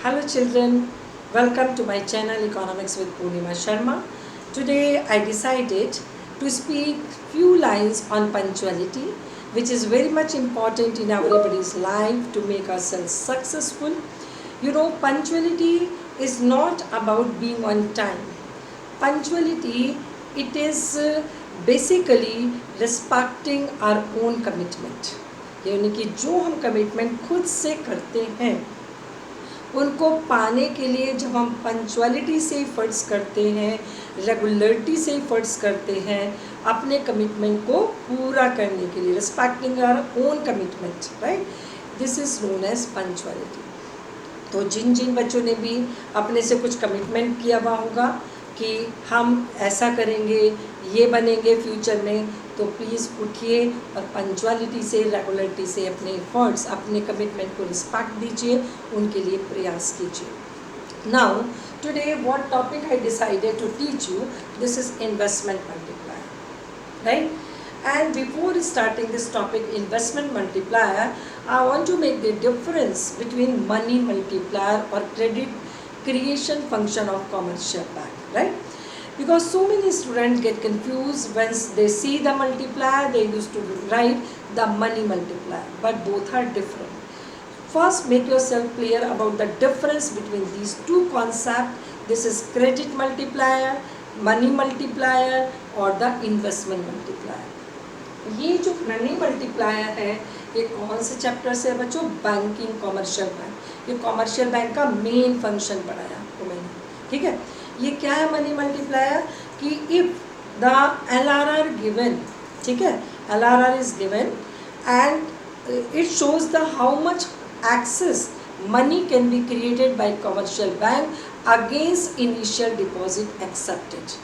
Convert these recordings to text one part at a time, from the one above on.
Hello children, welcome to my channel Economics with Purnima Sharma. Today I decided to speak few lines on punctuality, which is very much important in everybody's life to make ourselves successful. You know, punctuality is not about being on time. Punctuality, it is basically respecting our own commitment. यानी कि जो हम commitment खुद से करते हैं उनको पाने के लिए जब हम पंचुअलिटी से एफर्ट्स करते हैं, रेगुलरिटी से एफर्ट्स करते हैं अपने कमिटमेंट को पूरा करने के लिए, respecting our own commitment, right, this is known as punctuality. तो जिन जिन बच्चों ने भी अपने से कुछ कमिटमेंट किया हुआ होगा कि हम ऐसा करेंगे, ये बनेंगे फ्यूचर में, तो प्लीज़ उठिए और पंचुअलिटी से, रेगुलरिटी से अपने एफर्ट्स, अपने कमिटमेंट को रिस्पेक्ट दीजिए, उनके लिए प्रयास कीजिए. Now today what topic I decided to teach you, this is investment multiplier, right. And before starting this topic, investment multiplier, I want to make the difference between money multiplier or credit creation function of commercial bank, right? Because so many students get confused when they see the multiplier, they used to write the money multiplier, but both are different. First, make yourself clear about the difference between these two concepts. This is credit multiplier, money multiplier, or the investment multiplier. ये जो money multiplier है, ये कौन से chapter से है बच्चों? Banking, commercial bank. ये कॉमर्शियल बैंक का मेन फंक्शन पढ़ाया आपको मैंने, ठीक है. ये क्या है मनी मल्टीप्लायर? कि इफ द LRR गिवन, ठीक है, LRR is given and it shows the how much excess money can be created by commercial bank against initial deposit accepted.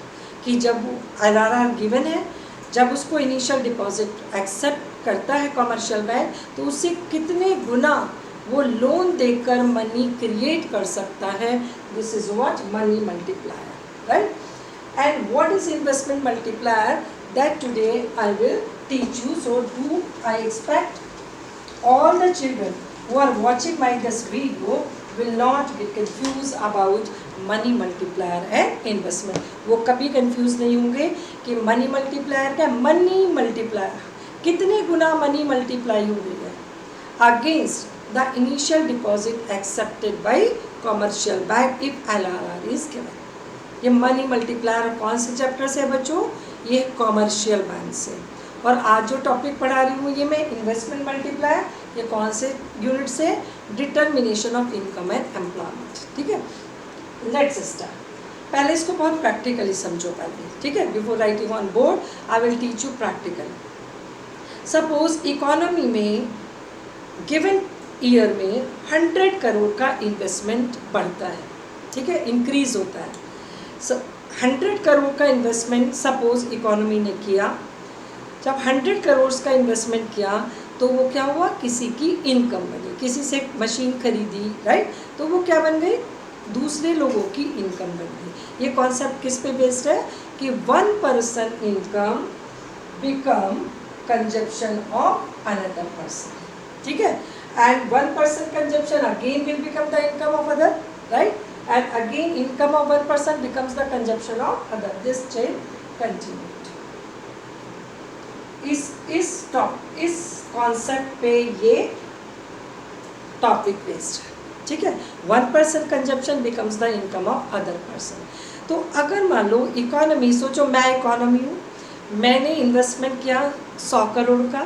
कि जब LRR गिवन है, जब उसको इनिशियल डिपॉजिट एक्सेप्ट करता है कॉमर्शियल बैंक, तो उससे कितने गुना वो लोन देकर मनी क्रिएट कर सकता है. This is what money multiplier, right. And what is investment multiplier, that today I will teach you. So do I expect all the children who are watching my this video will not get confused about money multiplier and investment. वो कभी confuse नहीं होंगे कि money multiplier क्या, money multiplier कितने गुना money multiply हो गई है against the initial deposit accepted by commercial bank if LRR is given. ये मनी मल्टीप्लायर कौन से चैप्टर से है बच्चों? ये कॉमर्शियल बैंक से. और आज जो टॉपिक पढ़ा रही हूँ ये मैं इन्वेस्टमेंट मल्टीप्लायर, ये कौन से यूनिट से? Determination of income and employment, ठीक है. Let's start. पहले इसको बहुत प्रैक्टिकली समझो पहले, ठीक है. Before writing on board I will teach you practically. Suppose economy में गिवन ईयर में 100 करोड़ का इन्वेस्टमेंट बढ़ता है, ठीक है, इंक्रीज होता है. 100 करोड़ का इन्वेस्टमेंट सपोज इकोनॉमी ने किया. जब 100 करोड़ का इन्वेस्टमेंट किया तो वो क्या हुआ? किसी की इनकम बनी, किसी से मशीन खरीदी, राइट, तो वो क्या बन गई? दूसरे लोगों की इनकम बन गई. ये कॉन्सेप्ट किस पे बेस्ड है? कि 1 person income become consumption of another person, ठीक है. And 1 person consumption again will become the income of other, right, and again income of 1 person becomes the consumption of other. This chain continued. इस concept पे ये topic based है, ठीक है. 1 person consumption becomes the income of other person. तो अगर मान लो economy, सोचो मैं इकोनॉमी हूँ, मैंने इन्वेस्टमेंट किया 100 करोड़ का,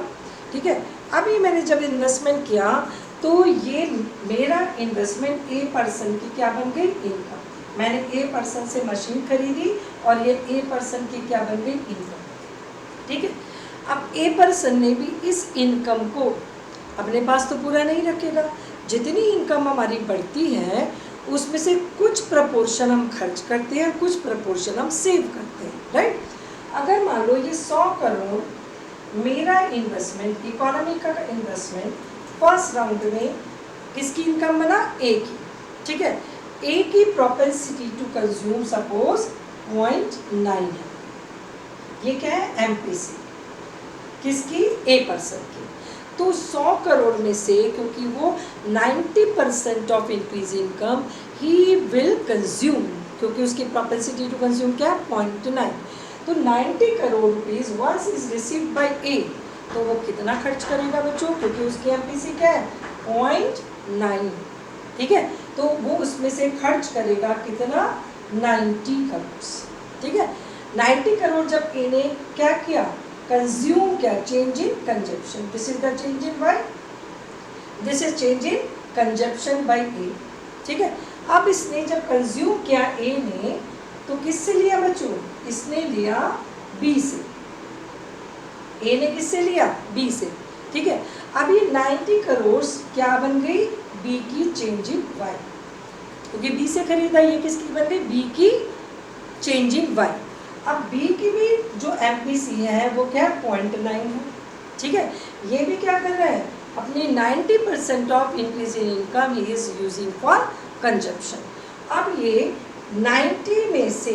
ठीक है. अभी मैंने जब इन्वेस्टमेंट किया तो ये मेरा इन्वेस्टमेंट ए पर्सन की क्या बन गई? इनकम. मैंने ए पर्सन से मशीन खरीदी और ये ए पर्सन की क्या बन गई? इनकम, ठीक है. अब ए पर्सन ने भी इस इनकम को अपने पास तो पूरा नहीं रखेगा. जितनी इनकम हमारी बढ़ती है उसमें से कुछ प्रपोर्शन हम खर्च करते हैं, कुछ प्रपोर्शन हम सेव करते हैं, राइट. अगर मान लो ये 100 करोड़ मेरा इन्वेस्टमेंट, इकोनॉमी का इन्वेस्टमेंट फर्स्ट राउंड में किसकी इनकम बना? ए की, ठीक है. ए की प्रोपेंसिटी टू कंज्यूम सपोज 0.9 है. ये क्या है? MPC. किसकी? ए पर्सन की. तो 100 करोड़ में से, क्योंकि वो 90% of increase income he will consume, क्योंकि उसकी प्रोपेंसिटी टू कंज्यूम क्या है 0.9, तो 90 crore rupees once is received by A, तो वो कितना खर्च करेगा बच्चों, क्योंकि उसकी एमपीसी क्या है 0.9, ठीक है, तो वो उसमें से खर्च करेगा कितना 90 करोड़, ठीक है। 90 करोड़ जब ए ने क्या किया, कंज्यूम किया, change in consumption, this is the change in by, this is change in consumption by A, ठीक है। अब इसने जब कंज्यूम किया ए ने, तो किससे लिया बच्चों, इसने लिया बी से, ए ने किससे लिया बी से, ठीक है। अब ये 90 करोड़ क्या बन गई, बी की चेंज इन वाई, क्योंकि बी से खरीदा, ये किसकी बन गई, बी की चेंज इन वाई। अब बी की भी जो एमपीसी है वो क्या 0.9 है, ठीक है। ये भी क्या कर रहा है, अपनी 90% of increase in income he is using for consumption. अब ये 90 में से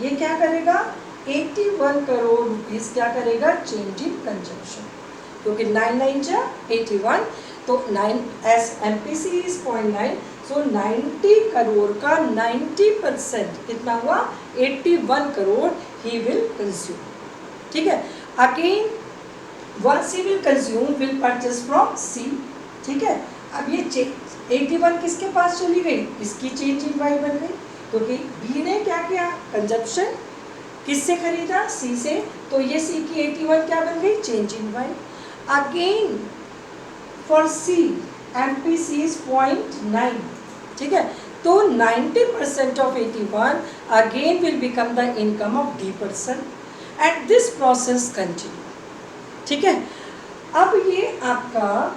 ये क्या करेगा, 81 करोड़ रुपीस क्या करेगा, चेंज इन कंजप्शन, क्योंकि 9 जा 81, तो 9 एस एमपीसी इज 0.9, सो 90 करोड़ का 90% कितना हुआ 81 करोड़ ही विल कंज्यूम, ठीक है। Again once he will consume will purchase from C, ठीक है। अब ये 81 किसके पास चली गई, इसकी चेंज इन वाई बन गई, क्योंकि बी ने क्या किया, कंजप्शन किससे खरीदा, सी से, तो ये सी की 81 क्या बन गई, change in Y. Again for C MPC is 0.9, ठीक है, तो 90% of 81 again will become the income of the person and this process continue, ठीक है। अब ये आपका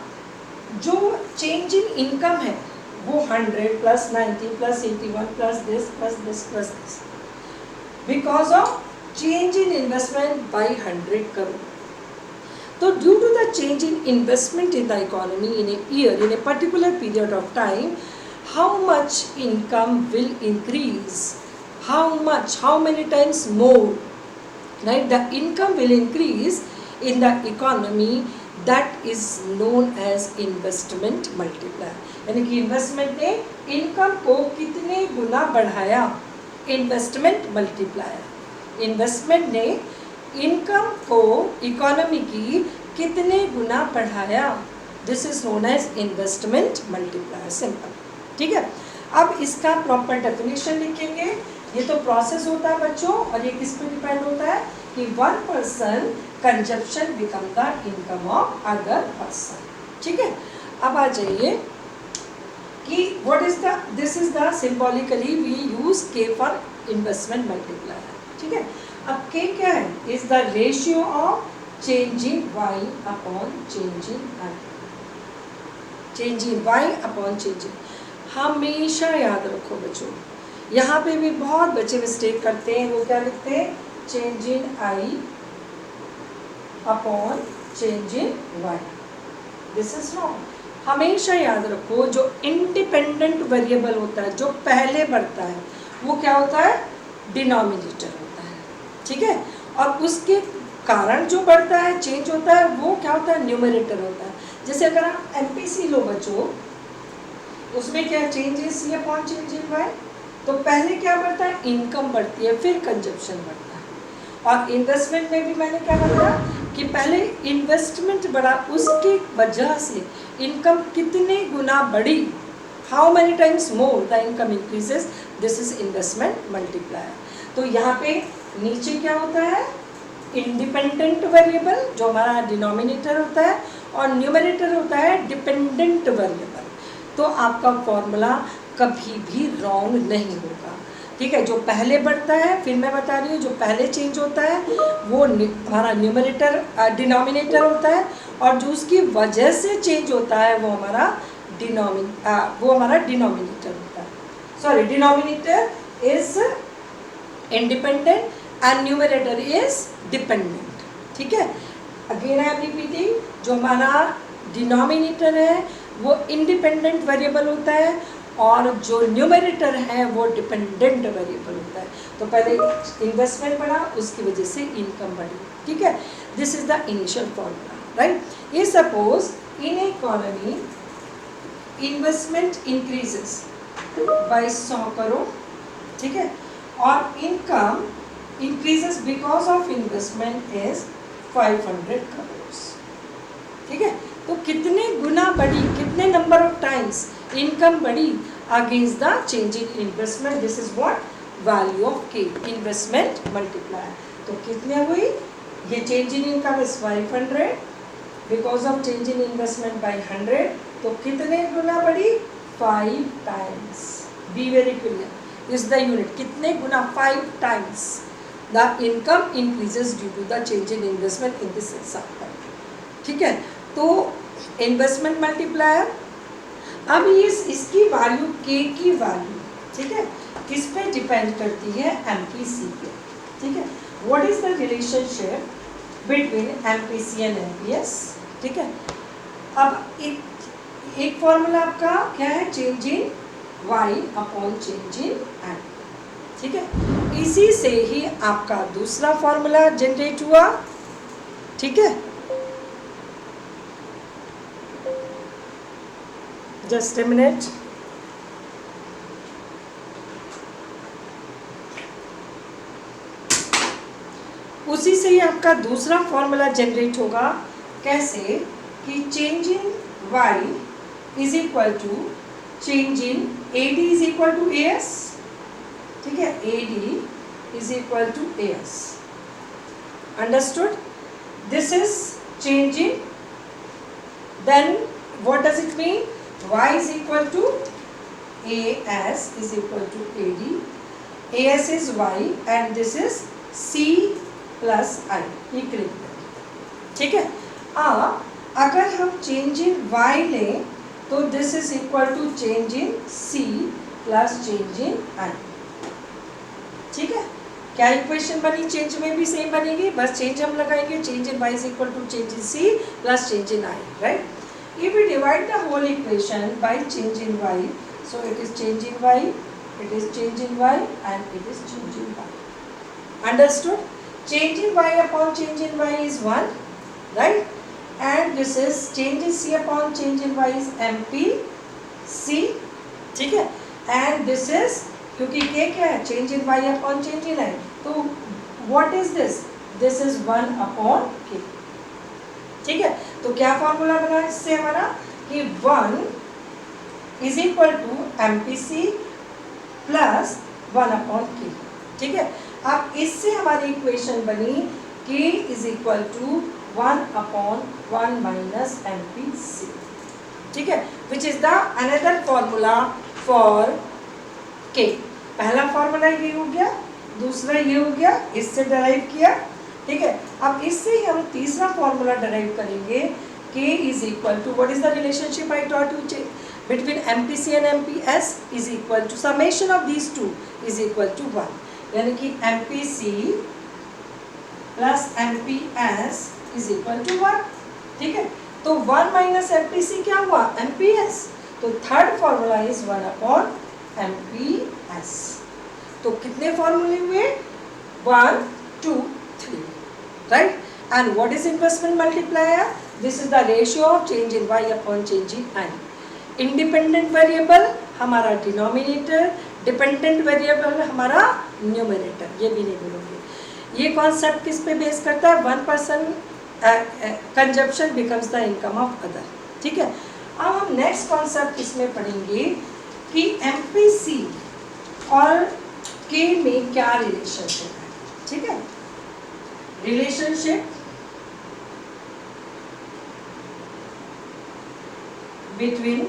जो चेंज इन इनकम है वो 100 plus 90 plus 81 plus this plus this plus this, because of change in investment by 100 crore. तो due to the change in investment in the economy in a year, in a particular period of time, how much income will increase, how many times more, right, the income will increase in the economy, that is known as investment multiplier, यानी कि investment ने income को कितने गुना बढ़ाया, investment multiplier, investment ने income को economy की कितने गुना बढ़ाया, this is known as investment multiplier, simple, ठीक है। अब इसका प्रॉपर डेफिनेशन लिखेंगे। ये तो प्रोसेस होता है बच्चों, और ये किस पे डिपेंड होता है कि one person consumption become the income of other person, ठीक है। अब आ जाइए कि what is the, this is the symbolically we use K for investment multiplier, ठीक है। अब के क्या है, is the ratio of change in Y upon change in I, change in Y upon change in, हमेशा याद रखो बच्चों, यहाँ पे भी बहुत बच्चे मिस्टेक करते हैं, वो क्या लिखते हैं, change in I upon change in Y, this is wrong. हमेशा याद रखो जो इंडिपेंडेंट वेरिएबल होता है, जो पहले बढ़ता है, वो क्या होता है, डिनोमिनेटर होता है, ठीक है, और उसके कारण जो बढ़ता है, चेंज होता है, वो क्या होता है, न्यूमरेटर होता है। जैसे अगर आप एमपीसी लो बच्चों, उसमें क्या चेंजेस ये अपॉन चेंज इन वाई, तो पहले क्या बढ़ता है, इनकम बढ़ती है, फिर कंजप्शन बढ़ता है। और इन्वेस्टमेंट में भी मैंने क्या बताया कि पहले इन्वेस्टमेंट बढ़ा, उसकी वजह से इनकम कितने गुना बढ़ी, how many times more the income increases, this is investment multiplier. तो यहाँ पे नीचे क्या होता है, इंडिपेंडेंट वेरिएबल जो हमारा डिनोमिनेटर होता है, और न्यूमरेटर होता है डिपेंडेंट वेरिएबल। तो आपका फॉर्मूला कभी भी रॉन्ग नहीं होगा, ठीक है। जो पहले बढ़ता है, फिर मैं बता रही हूँ, जो पहले चेंज होता है वो हमारा न्यूमरेटर डिनोमिनेटर होता है, और जो उसकी वजह से चेंज होता है वो हमारा डिनोमिनेटर होता है। Sorry, denominator is independent and numerator is dependent, ठीक है। अगेन आई एम रिपीटिंग, जो हमारा डिनोमिनेटर है वो इंडिपेंडेंट वेरिएबल होता है, और जो न्यूमरेटर है वो डिपेंडेंट वेरिएबल होता है। तो पहले इन्वेस्टमेंट बढ़ा, उसकी वजह से इनकम बढ़ी, ठीक है। This is the initial formula. Right. ये suppose in economy investment increases by 100 crore, ठीक है, और income increases because of investment is 500 crore, ठीक है. तो कितने गुना बढ़ी, कितने नंबर ऑफ टाइम्स इनकम बढ़ी against the change in investment. This is what value of K, investment multiplier. तो कितने हुई, ये change in income is 500 because of change in investment bye 100. तो कितने गुना बढ़ी, 5 times. Be very clear, is the unit. कितने गुना, 5 times the income increases due to the change in investment in this example, ठीक है. तो इन्वेस्टमेंट मल्टीप्लायर, अब इसकी वैल्यू के की वैल्यू, ठीक है, किस पे डिपेंड करती है, एमपीसी पे, ठीक है. What is the relationship between MPC and MPS, ठीक है. अब एक फॉर्मूला आपका क्या है, change in Y upon change in M, ठीक है. इसी से ही आपका दूसरा फॉर्मूला जनरेट हुआ, ठीक है. Just a minute. उसी से ही आपका दूसरा फॉर्मूला जनरेट होगा. कैसे कि change in y is equal to change in AD is equal to AS, ठीक है. AD is equal to AS. Understood. This is change in, then what does it mean, y is equal to AS is equal to AD. AS is y and this is C plus I equilibrium, ठीक है. अगर हम change in y लें तो this is equal to change in C plus change in I, ठीक है. क्या equation बनी, चेंज में भी सेम बनेगी, बस चेंज हम लगाएंगे. Change in y is equal to change in C plus change in I, right. If we divide the whole equation by change in y, so it is change in y, it is change in y and it is change in y. Understood? Change in y upon change in y is 1, right? And this is change in c upon change in y is MPC, ठीक है. And this is, क्योंकि k क्या है, change in y upon change in I, तो what is this? This is 1 upon k, ठीक है. तो क्या फॉर्मूला बना इससे हमारा कि 1 is equal to MPC plus 1 upon k, ठीक है. अब इससे हमारी इक्वेशन बनी k is equal to 1 upon 1 minus MPC, ठीक है, which is the another formula for k. पहला फॉर्मूला ये हो गया, दूसरा ये हो गया, इससे डराइव किया, ठीक है. अब इससे ही हम तीसरा फॉर्मूला डराइव करेंगे. k is equal to, what is the relationship I taught you between MPC and MPS is equal to summation of these two is equal to 1, यानी कि MPC plus MPS is equal to 1, ठीक है. तो 1 minus MPC क्या हुआ, MPS. तो third formula is 1 upon MPS. तो कितने फॉर्मूले हुए, 1 2 3, right. And what is investment multiplier? This is the ratio of change in y upon change in I. Independent variable हमारा denominator, dependent variable हमारा numerator. ये भी नहीं बोलोगे. ये कॉन्सेप्ट किस पे बेस करता है, 1% consumption becomes the income of other, ठीक है. अब हम नेक्स्ट कॉन्सेप्ट इसमें पढ़ेंगे कि MPC और K में क्या रिलेशनशिप है, ठीक है. Relationship between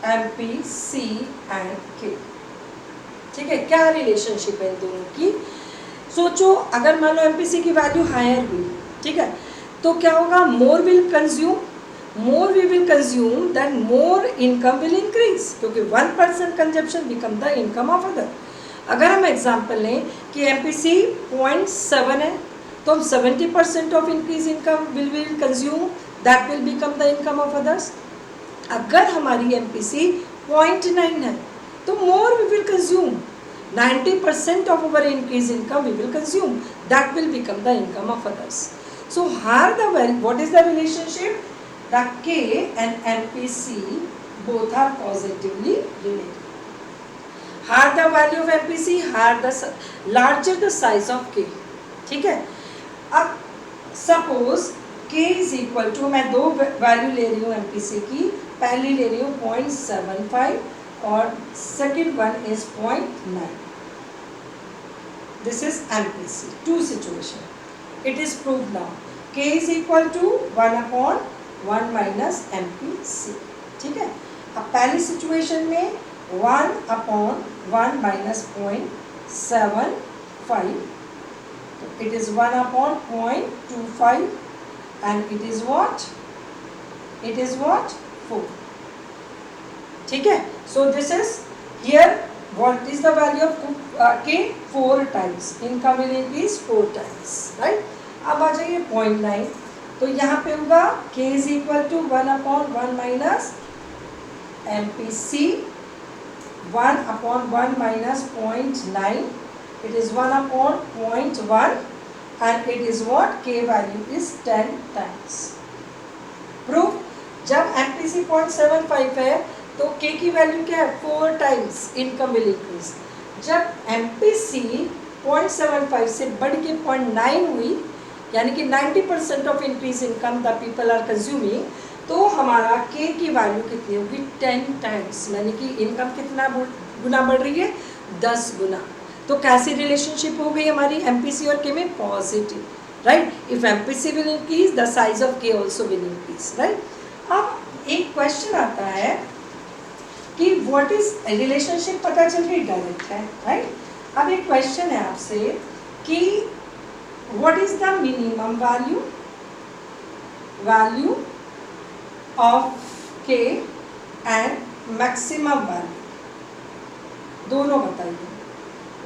MPC and K, ठीक है. क्या रिलेशनशिप है इन दोनों की. सोचो अगर मान लो MPC की वैल्यू हायर हुई, ठीक है, तो क्या होगा, more will consume, more we will consume then more income will increase, क्योंकि 1% consumption become the income of other. अगर हम एग्जाम्पल लें कि MPC 0.7 है तो हम 70% of increase income will consume, that will become the income of others. अगर हमारी MPC 0.9 है तो more we will consume, 90% of our increase income we will consume. That will become the income of others. So here what is the relationship? The K and MPC both are positively related. Higher the value of MPC, higher the larger the size of K. ठीक है? अब suppose K is equal to, मैं दो value ले रही हूँ MPC की, पहली ले रही हूँ 0.75 और second one is 0.9. This is MPC. Two situation. It is proved now. K is equal to 1/1 minus MPC. ठीक है? अब पहली सिचुएशन में 1/1 minus 0.75. It is 1/0.25 and it is what? It is what? 4. ठीक है? So this is here. What is the value of K? 4 times. Income will increase 4 times. Right? अब आ जाइए 0.9. तो यहाँ पे होगा K is equal to 1/1 minus MPC. 1/1 minus 0.9. It is 1/0.1 and it is what? K value is 10 times. Proof? जब MPC 0.75 है तो K की वैल्यू क्या है? 4 times इनकम विल इंक्रीज. जब MPC 0.75 से बढ़ के 0.9 हुई, यानी कि 90% of increase income the people are consuming, तो हमारा K की वैल्यू कितनी होगी? 10 टाइम्स. यानी कि इनकम कितना गुना बढ़ रही है? 10 गुना. तो कैसी रिलेशनशिप हो गई हमारी MPC और K में? Positive. Right? If MPC will increase the size of K also will increase. Right? अब एक क्वेश्चन आता है कि व्हाट इज रिलेशनशिप, पता चल रही डायरेक्ट है. राइट? अब एक क्वेश्चन है आपसे कि what is the minimum value of K and maximum value, दोनों बताइए.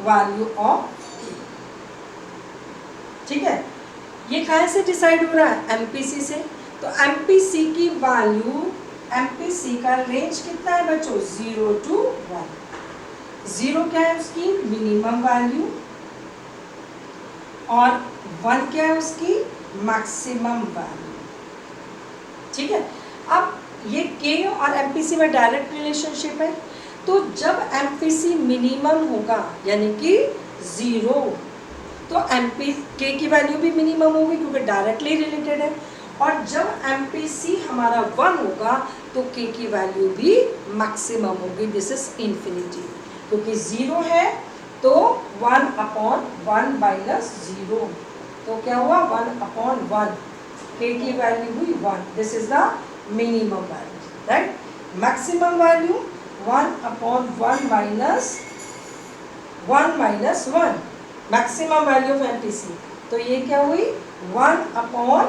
Value of K. ठीक है? ये कहाँ से डिसाइड हो रहा है? MPC से. तो MPC की वैल्यू, MPC का रेंज कितना है बच्चों? 0 to 1. 0 क्या है उसकी? Minimum value. और 1 क्या है उसकी? Maximum value. ठीक है? अब ये K और MPC में डायरेक्ट रिलेशनशिप है. तो जब MPC मिनिमम होगा यानी कि 0, तो K की वैल्यू भी मिनिमम होगी क्योंकि डायरेक्टली रिलेटेड है. और जब MPC हमारा 1 होगा तो K की वैल्यू भी मैक्सिमम होगी. This is infinity. क्योंकि 0 है तो 1/1 माइनस 0, तो क्या हुआ? 1/1. K की वैल्यू हुई 1. This is the minimum value. Right? Maximum value 1/1 minus 1. Maximum value of MPC. तो ये क्या हुई? 1/0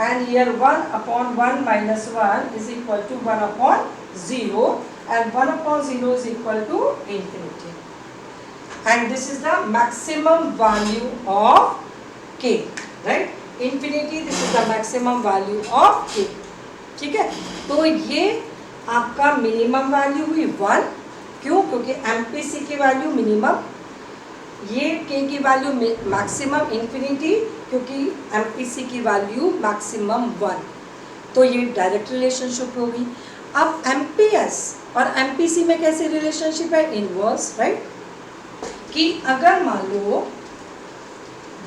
and here 1/1 minus 1 is equal to 1/0 and 1/0 is equal to infinity. And this is the maximum value of K. Right? Infinity, this is the maximum value of K. ठीक है? तो ये आपका minimum value हुई 1. क्यों? क्योंकि MPC की value minimum. ये K की वैल्यू मैक्सिमम इन्फिनिटी क्योंकि MPC की वैल्यू मैक्सिमम 1. तो ये डायरेक्ट रिलेशनशिप होगी. अब MPS और MPC में कैसे रिलेशनशिप है? इनवर्स. राइट? कि अगर मान लो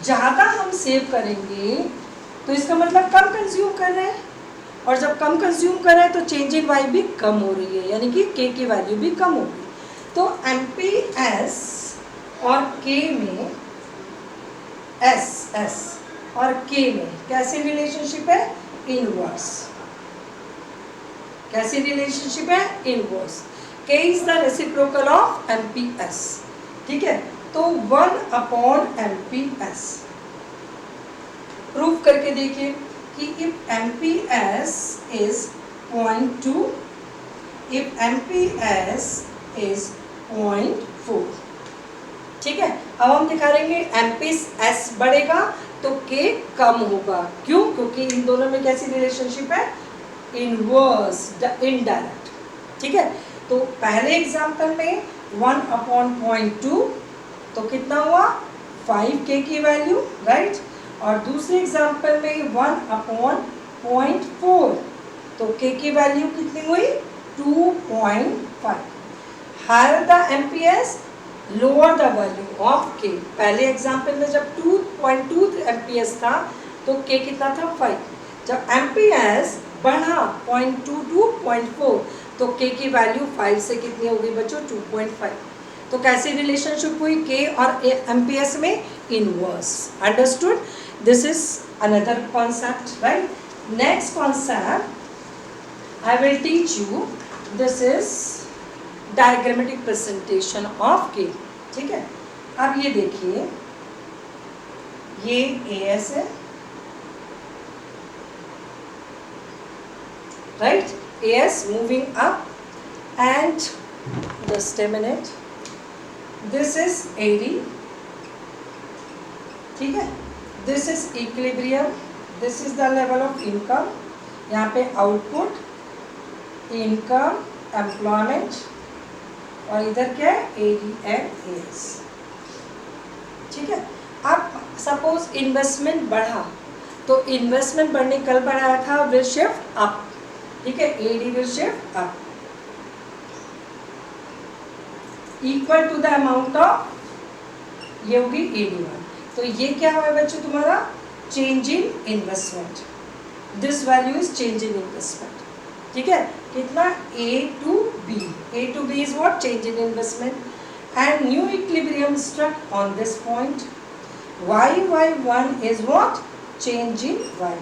ज़्यादा हम सेव करेंगे तो इसका मतलब कम कंज्यूम कर रहे हैं, और जब कम कंज्यूम कर रहे हैं तो चेंज इन वाई भी कम हो रही है, यानी कि K की वैल्यू भी कम होगी. तो MPS और K में, SS और K में कैसे रिलेशनशिप है? इनवर्स. कैसी रिलेशनशिप है? Inverse. K is the reciprocal of MPS. ठीक है? तो 1/MPS. प्रूफ करके देखिए कि if MPS is 0.2, if MPS is 0.4. ठीक है? अब हम दिखा देंगे MPS बढ़ेगा तो K कम होगा. क्यों? क्योंकि इन दोनों में कैसी रिलेशनशिप है? इनवर्स इनडायरेक्ट, ठीक है। तो पहले एग्जाम्पल में 1/0.2 तो कितना हुआ 5k की वैल्यू, राइट। और दूसरे एग्जाम्पल में 1/0.4 तो k की वैल्यू कितनी हुई 2.5। Higher the MPS lower the value of k। पहले एग्जाम्पल में जब 2.2 एमपीएस था तो k कितना था 5। जब एमपीएस बढ़ा 0.2 to 0.4 तो k की वैल्यू 5 से कितनी हो गई बच्चों 2.5। तो कैसी रिलेशनशिप हुई k और एमपीएस में inverse. Understood? This is another concept, right. Next concept I will teach you, this is diagrammatic presentation of k, ठीक है। अब ये देखिए, ये AS है, right, AS moving up, and just a minute, this is AD, ठीक है। this is equilibrium, this is the level of income, यहाँ पे output, income, employment, और इधर क्या है AD and AS, ठीक है। अब सपोज इन्वेस्टमेंट बढ़ा तो इन्वेस्टमेंट बढ़ने कल बढ़ाया था विल शिफ्ट अप, ठीक है, AD will shift up equal to the amount of, ये होगी AD1। तो ये क्या हुआ बच्चों तुम्हारा change in investment, this value is change in investment, ठीक है। कितना A to B, A to B is what change in investment, and new equilibrium struck on this point, y1 is what change in y।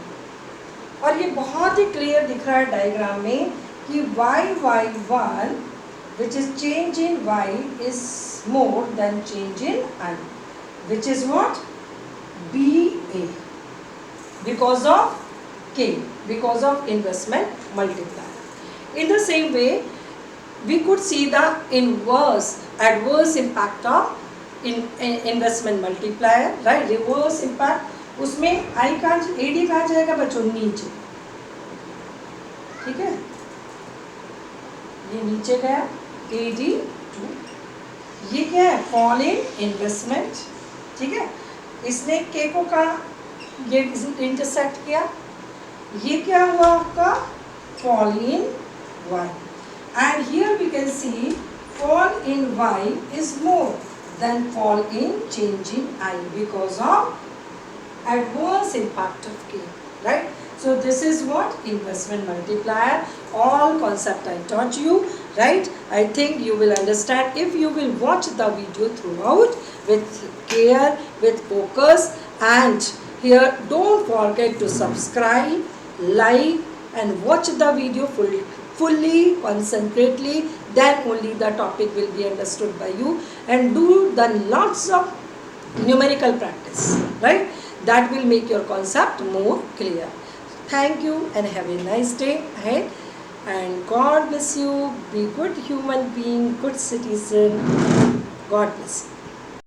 और ये बहुत ही clear दिख रहा है diagram में कि y1 which is change in y is more than change in I, which is what BA, because of K, because of investment multiplier. In the same way we could see the inverse adverse impact of investment multiplier, right, reverse impact। उसमें I का AD कहाँ जाएगा बच्चों नीचे, ठीक है, ये नीचे गया AD2। ये क्या है फॉल इन इन्वेस्टमेंट, ठीक है। इसने K को कहा ये इंटरसेक्ट किया, ये क्या हुआ आपका fall in y, and here we can see fall in y is more than fall in change in I because of adverse impact of K, right? So this is what investment multiplier, all concept I taught you, right? I think you will understand if you will watch the video throughout with care, with focus, and here don't forget to subscribe, like, and watch the video fully, concentrately, then only the topic will be understood by you, and do the lots of numerical practice, right? That will make your concept more clear. Thank you and have a nice day ahead, and God bless you. Be good human being, good citizen. God bless you.